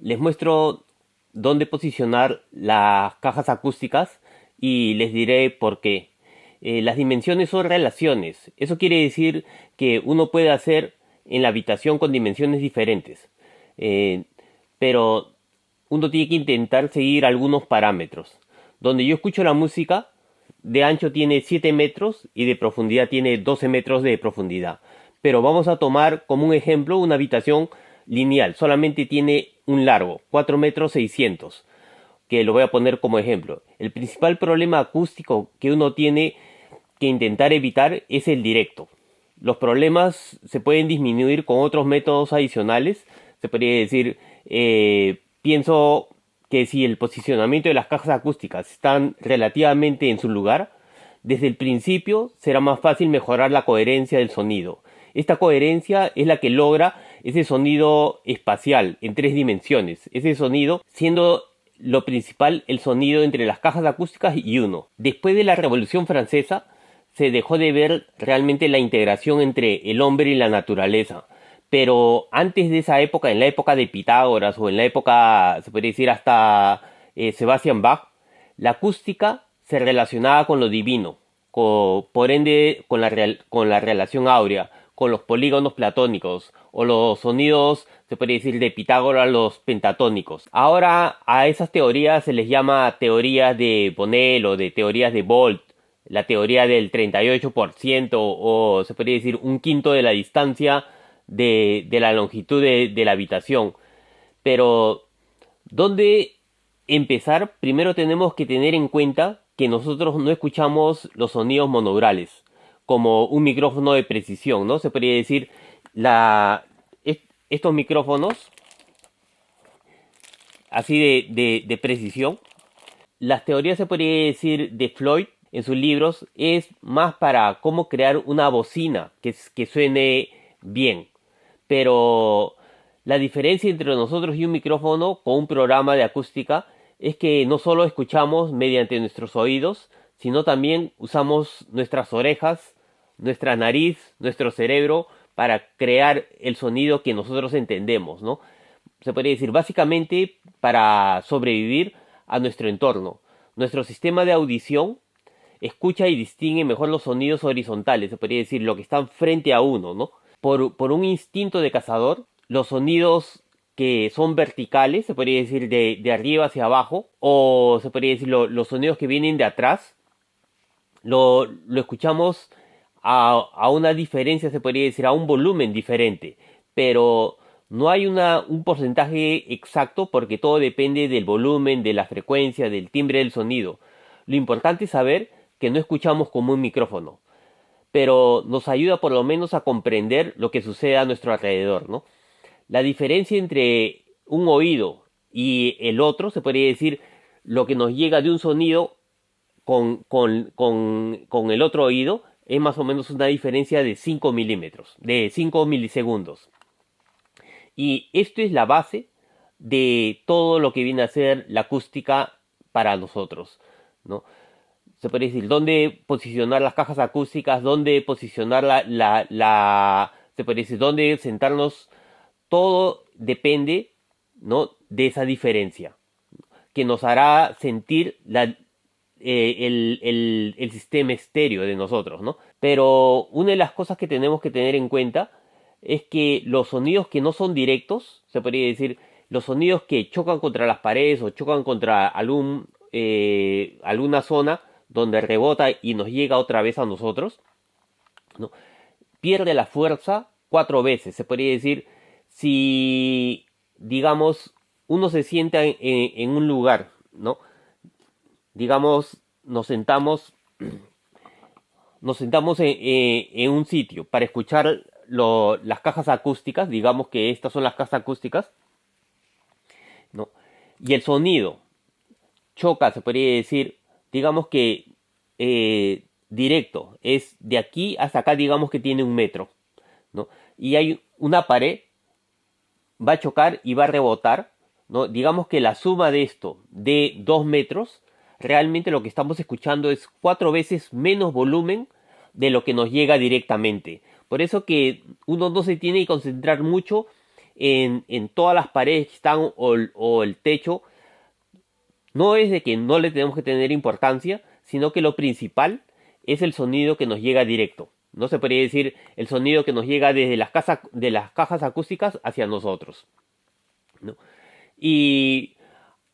les muestro dónde posicionar las cajas acústicas y les diré por qué. Las dimensiones son relaciones. Eso quiere decir que uno puede hacer en la habitación con dimensiones diferentes. Eh, pero uno tiene que intentar seguir algunos parámetros. Donde yo escucho la música, de ancho tiene 7 metros y de profundidad tiene 12 metros de profundidad. Pero vamos a tomar como un ejemplo una habitación lineal. Solamente tiene un largo, 4 metros 600, que lo voy a poner como ejemplo. El principal problema acústico que uno tiene que intentar evitar es el directo. Los problemas se pueden disminuir con otros métodos adicionales. Se podría decir, pienso que si el posicionamiento de las cajas acústicas están relativamente en su lugar, desde el principio será más fácil mejorar la coherencia del sonido. Esta coherencia es la que logra ese sonido espacial en 3 dimensiones. Ese sonido siendo lo principal el sonido entre las cajas acústicas y uno. Después de la Revolución Francesa se dejó de ver realmente la integración entre el hombre y la naturaleza. Pero antes de esa época, en la época de Pitágoras o en la época, se podría decir hasta Sebastian Bach, la acústica se relacionaba con lo divino, por ende con la relación áurea, con los polígonos platónicos o los sonidos, se podría decir, de Pitágoras, los pentatónicos. Ahora a esas teorías se les llama teorías de Bonnell o de teorías de Bolt, la teoría del 38% o se podría decir un quinto de la distancia de la longitud de la habitación. Pero, ¿dónde empezar? Primero tenemos que tener en cuenta que nosotros no escuchamos los sonidos monograales, como un micrófono de precisión, ¿no? Se podría decir, la, estos micrófonos, así de precisión, las teorías se podría decir de Floyd en sus libros es más para cómo crear una bocina que suene bien. Pero la diferencia entre nosotros y un micrófono con un programa de acústica es que no solo escuchamos mediante nuestros oídos, sino también usamos nuestras orejas, nuestra nariz, nuestro cerebro para crear el sonido que nosotros entendemos, ¿no? Se podría decir básicamente para sobrevivir a nuestro entorno. Nuestro sistema de audición escucha y distingue mejor los sonidos horizontales, se podría decir lo que están frente a uno, ¿no? Por un instinto de cazador, los sonidos que son verticales, se podría decir de arriba hacia abajo, o se podría decir los sonidos que vienen de atrás, lo escuchamos a una diferencia, se podría decir, a un volumen diferente, pero no hay un porcentaje exacto porque todo depende del volumen, de la frecuencia, del timbre del sonido. Lo importante es saber que no escuchamos como un micrófono, pero nos ayuda por lo menos a comprender lo que sucede a nuestro alrededor, ¿no? La diferencia entre un oído y el otro, se podría decir, lo que nos llega de un sonido con el otro oído, es más o menos una diferencia de 5 milímetros, de 5 milisegundos. Y esto es la base de todo lo que viene a ser la acústica para nosotros, ¿no? Se puede decir dónde posicionar las cajas acústicas, dónde posicionar se puede decir dónde sentarnos, todo depende, ¿no? De esa diferencia que nos hará sentir el sistema estéreo de nosotros, ¿no? Pero una de las cosas que tenemos que tener en cuenta es que los sonidos que no son directos, se podría decir, los sonidos que chocan contra las paredes o chocan contra alguna zona donde rebota y nos llega otra vez a nosotros, ¿no? Pierde la fuerza 4 veces. Se podría decir, si, digamos, uno se sienta en un lugar, ¿no? Digamos, nos sentamos en un sitio para escuchar las cajas acústicas, digamos que estas son las cajas acústicas, ¿no? Y el sonido choca, se podría decir, digamos que directo, es de aquí hasta acá, digamos que tiene 1 metro, ¿no? Y hay una pared, va a chocar y va a rebotar, ¿no? Digamos que la suma de esto, de 2 metros, realmente lo que estamos escuchando es 4 veces menos volumen de lo que nos llega directamente. Por eso que uno no se tiene que concentrar mucho en todas las paredes que están o el techo, no es de que no le tenemos que tener importancia, sino que lo principal es el sonido que nos llega directo. No se podría decir el sonido que nos llega desde de las cajas acústicas hacia nosotros, ¿no? Y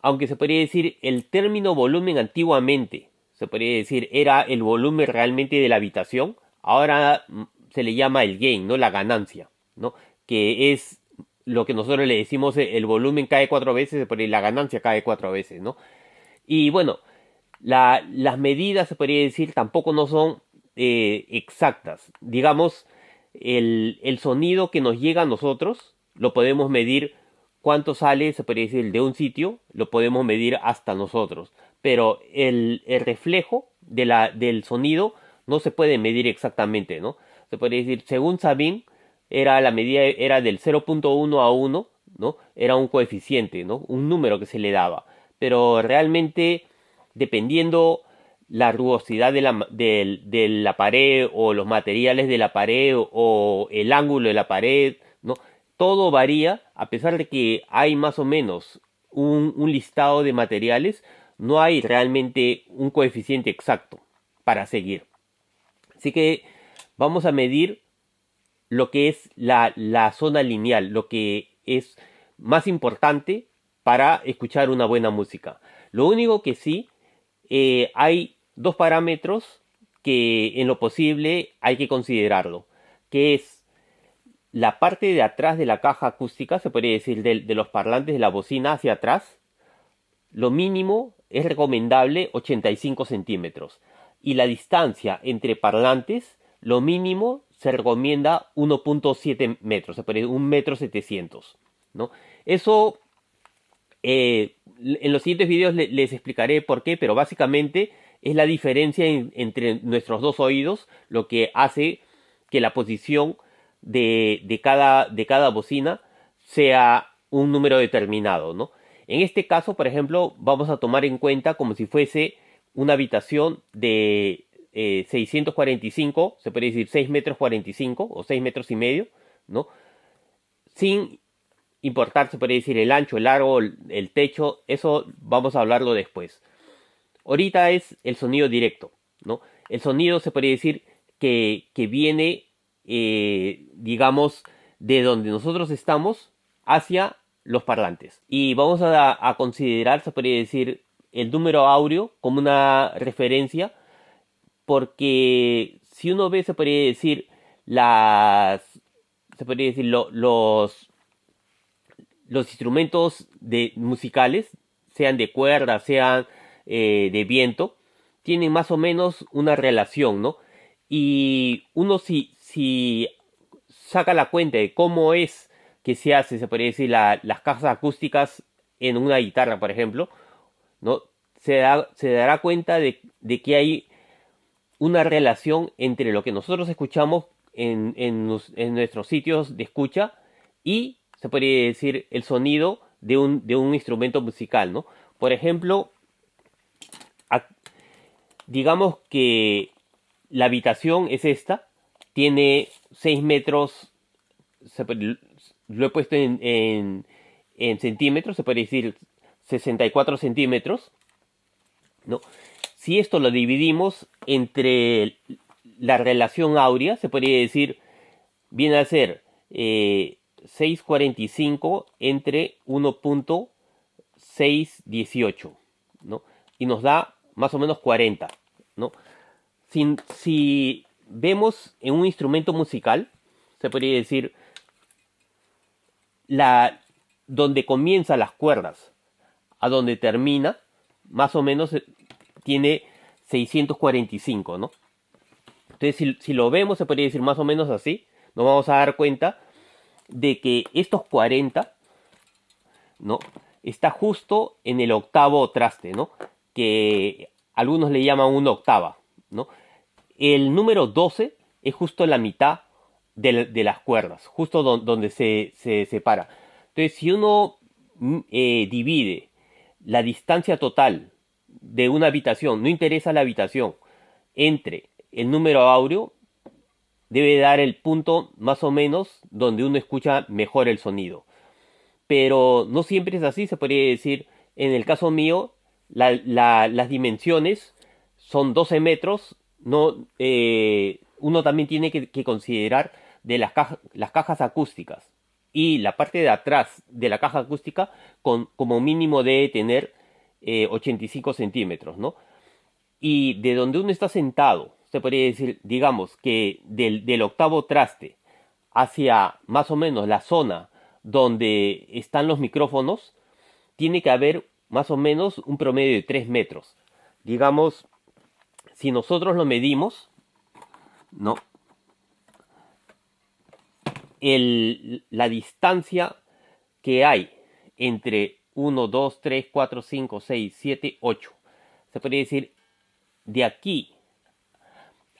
aunque se podría decir el término volumen antiguamente, se podría decir era el volumen realmente de la habitación, ahora se le llama el gain, ¿no? La ganancia, ¿no? Que es lo que nosotros le decimos el volumen cae 4 veces, pero la ganancia cae 4 veces, ¿no? Y bueno, las medidas, se podría decir, tampoco no son exactas. Digamos, el sonido que nos llega a nosotros lo podemos medir cuánto sale, se podría decir, de un sitio, lo podemos medir hasta nosotros. Pero el reflejo del sonido no se puede medir exactamente, ¿no? Se podría decir, según Sabin, la medida era del 0.1 a 1, ¿no? Era un coeficiente, ¿no? Un número que se le daba. Pero realmente, dependiendo la rugosidad de la pared o los materiales de la pared o el ángulo de la pared, ¿no? Todo varía, a pesar de que hay más o menos un listado de materiales, no hay realmente un coeficiente exacto para seguir. Así que vamos a medir lo que es la zona lineal, lo que es más importante para escuchar una buena música. Lo único que sí, hay dos parámetros que en lo posible hay que considerarlo, que es la parte de atrás de la caja acústica, se podría decir de los parlantes de la bocina hacia atrás, lo mínimo es recomendable 85 centímetros. Y la distancia entre parlantes, lo mínimo se recomienda 1.7 metros, se puede decir 1,7 metros, ¿no? Eso, en los siguientes videos les explicaré por qué, pero básicamente es la diferencia entre nuestros dos oídos, lo que hace que la posición de cada bocina sea un número determinado, ¿no? En este caso, por ejemplo, vamos a tomar en cuenta como si fuese una habitación de 645, se puede decir 6,45 metros o 6,5 metros, ¿no? Sin importar, se puede decir el ancho, el largo, el techo, eso vamos a hablarlo después. Ahorita es el sonido directo, ¿no? El sonido se puede decir que viene, digamos, de donde nosotros estamos hacia los parlantes. Y vamos a considerar, se podría decir, el número áureo como una referencia, porque si uno ve, se podría decir, se podría decir, los instrumentos musicales, sean de cuerda, sean de viento, tienen más o menos una relación, ¿no? Y uno si saca la cuenta de cómo es que se hace, se podría decir, las cajas acústicas en una guitarra, por ejemplo, ¿no? Se dará cuenta de que hay una relación entre lo que nosotros escuchamos en nuestros sitios de escucha y, se podría decir, el sonido de un instrumento musical, ¿no? Por ejemplo, digamos que la habitación es esta, tiene 6 metros, lo he puesto en centímetros, se puede decir 64 centímetros, ¿no? Si esto lo dividimos entre la relación áurea, se podría decir, viene a ser 6,45 entre 1.618, ¿no? Y nos da más o menos 40, ¿no? Si vemos en un instrumento musical, se podría decir, donde comienzan las cuerdas a donde termina, más o menos tiene 645, ¿no? Entonces, si lo vemos, se podría decir más o menos así, nos vamos a dar cuenta de que estos 40, ¿no? Está justo en el octavo traste, ¿no? Que algunos le llaman una octava, ¿no? El número 12 es justo la mitad de las cuerdas, justo donde se separa. Entonces, si uno divide la distancia total de una habitación, no interesa la habitación, entre el número áureo, debe dar el punto más o menos donde uno escucha mejor el sonido. pero no siempre es así, se podría decir. En el caso mío, las dimensiones son 12 metros. No, uno también tiene que considerar de las cajas acústicas. Y la parte de atrás de la caja acústica como mínimo debe tener 85 centímetros, ¿no? Y de donde uno está sentado, se podría decir, digamos, que del octavo traste hacia más o menos la zona donde están los micrófonos, tiene que haber más o menos un promedio de 3 metros. Digamos, si nosotros lo medimos, ¿no? La distancia que hay entre 1, 2, 3, 4, 5, 6, 7, 8. Se podría decir, de aquí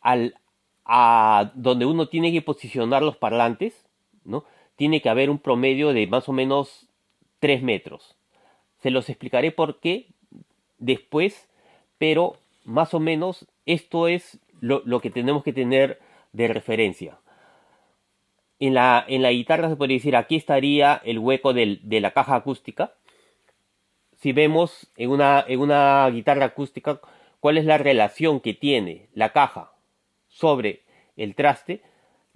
al, a donde uno tiene que posicionar los parlantes, ¿no? Tiene que haber un promedio de más o menos 3 metros. Se los explicaré por qué después, pero más o menos esto es lo que tenemos que tener de referencia. En la guitarra se puede decir, aquí estaría el hueco de la caja acústica. Si vemos en una guitarra acústica cuál es la relación que tiene la caja sobre el traste,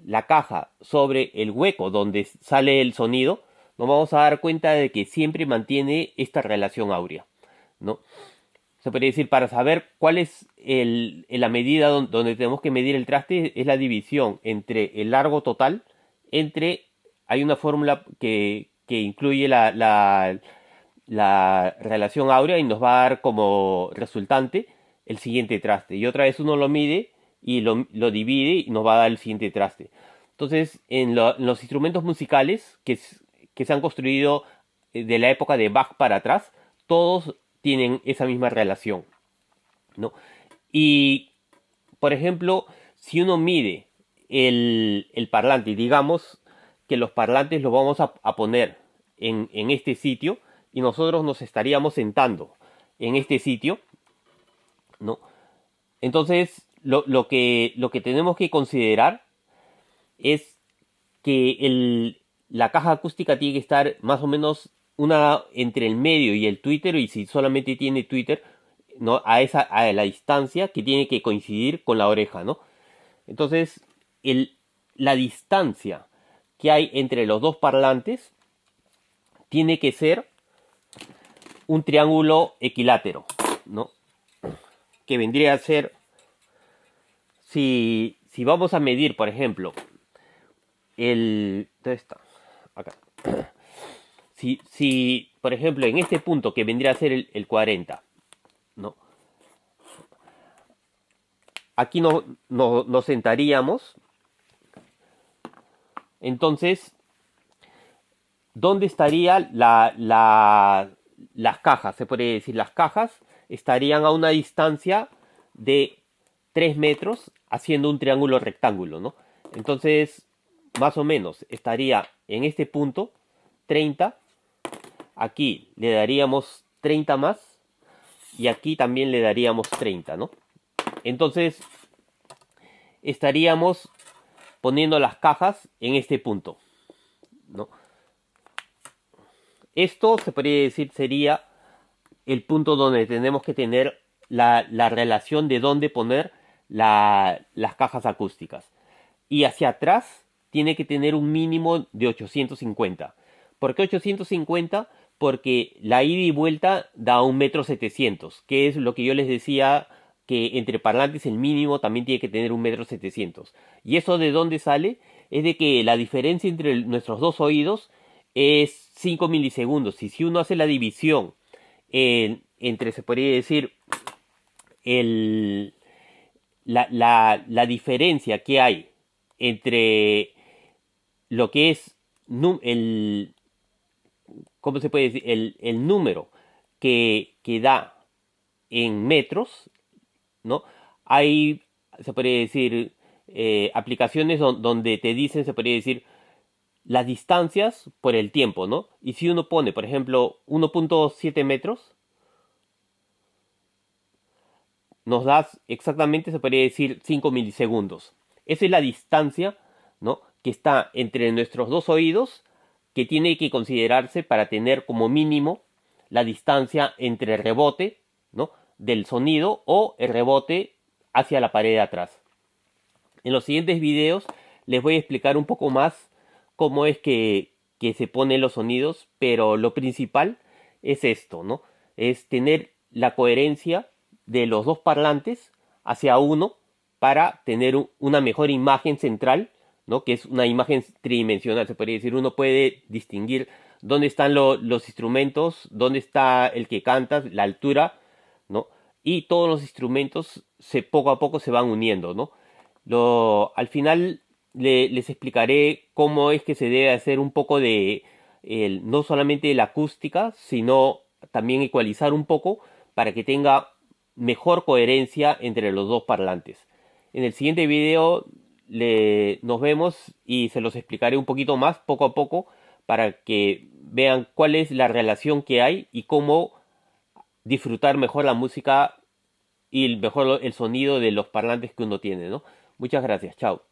la caja sobre el hueco donde sale el sonido, nos vamos a dar cuenta de que siempre mantiene esta relación áurea, ¿no? Se puede decir, para saber cuál es la medida donde tenemos que medir el traste, es la división entre el largo total, hay una fórmula que incluye la relación áurea y nos va a dar como resultante el siguiente traste. Y otra vez uno lo mide y lo divide y nos va a dar el siguiente traste. Entonces, en los instrumentos musicales que se han construido de la época de Bach para atrás, todos tienen esa misma relación, ¿no? Y, por ejemplo, si uno mide el parlante, y digamos que los parlantes los vamos a poner en este sitio, y nosotros nos estaríamos sentando en este sitio, ¿no? Entonces, lo que tenemos que considerar es que la caja acústica tiene que estar más o menos entre el medio y el tweeter, y si solamente tiene tweeter, ¿no? A la distancia que tiene que coincidir con la oreja, ¿no? Entonces, la distancia que hay entre los dos parlantes tiene que ser un triángulo equilátero, ¿no? Que vendría a ser, si vamos a medir, por ejemplo, ¿dónde está? Acá. Si, por ejemplo, en este punto que vendría a ser el 40, ¿no? Aquí nos sentaríamos. Entonces, ¿dónde estarían las cajas? Se puede decir, las cajas estarían a una distancia de 3 metros haciendo un triángulo rectángulo, ¿no? Entonces, más o menos, estaría en este punto 30. Aquí le daríamos 30 más. Y aquí también le daríamos 30, ¿no? Entonces, estaríamos poniendo las cajas en este punto, ¿no? Esto se podría decir sería el punto donde tenemos que tener la relación de dónde poner las cajas acústicas. Y hacia atrás tiene que tener un mínimo de 850. ¿Por qué 850? Porque la ida y vuelta da 1,7 m, que es lo que yo les decía, que entre parlantes el mínimo también tiene que tener 1,7 m. ¿Y eso de dónde sale? Es de que la diferencia entre nuestros dos oídos es 5 milisegundos. Y si uno hace la división entre, se podría decir, la diferencia que hay entre lo que es ¿cómo se puede decir? El número que da en metros, ¿no? Hay, se podría decir, aplicaciones donde te dicen, se podría decir, las distancias por el tiempo, ¿no? Y si uno pone, por ejemplo, 1,7 metros, nos da exactamente, se podría decir, 5 milisegundos. Esa es la distancia, ¿no? Que está entre nuestros dos oídos que tiene que considerarse para tener como mínimo la distancia entre el rebote, ¿no?, del sonido o el rebote hacia la pared de atrás. En los siguientes videos les voy a explicar un poco más cómo es que se ponen los sonidos, pero lo principal es esto, ¿no? Es tener la coherencia de los dos parlantes hacia uno para tener una mejor imagen central, ¿no? Que es una imagen tridimensional, se podría decir. Uno puede distinguir dónde están los instrumentos, dónde está el que canta, la altura, ¿no? Y todos los instrumentos poco a poco se van uniendo, ¿no? Al final les explicaré cómo es que se debe hacer un poco de, no solamente la acústica, sino también ecualizar un poco para que tenga mejor coherencia entre los dos parlantes. En el siguiente video nos vemos y se los explicaré un poquito más poco a poco para que vean cuál es la relación que hay y cómo disfrutar mejor la música y mejor el sonido de los parlantes que uno tiene, ¿no? Muchas gracias, chao.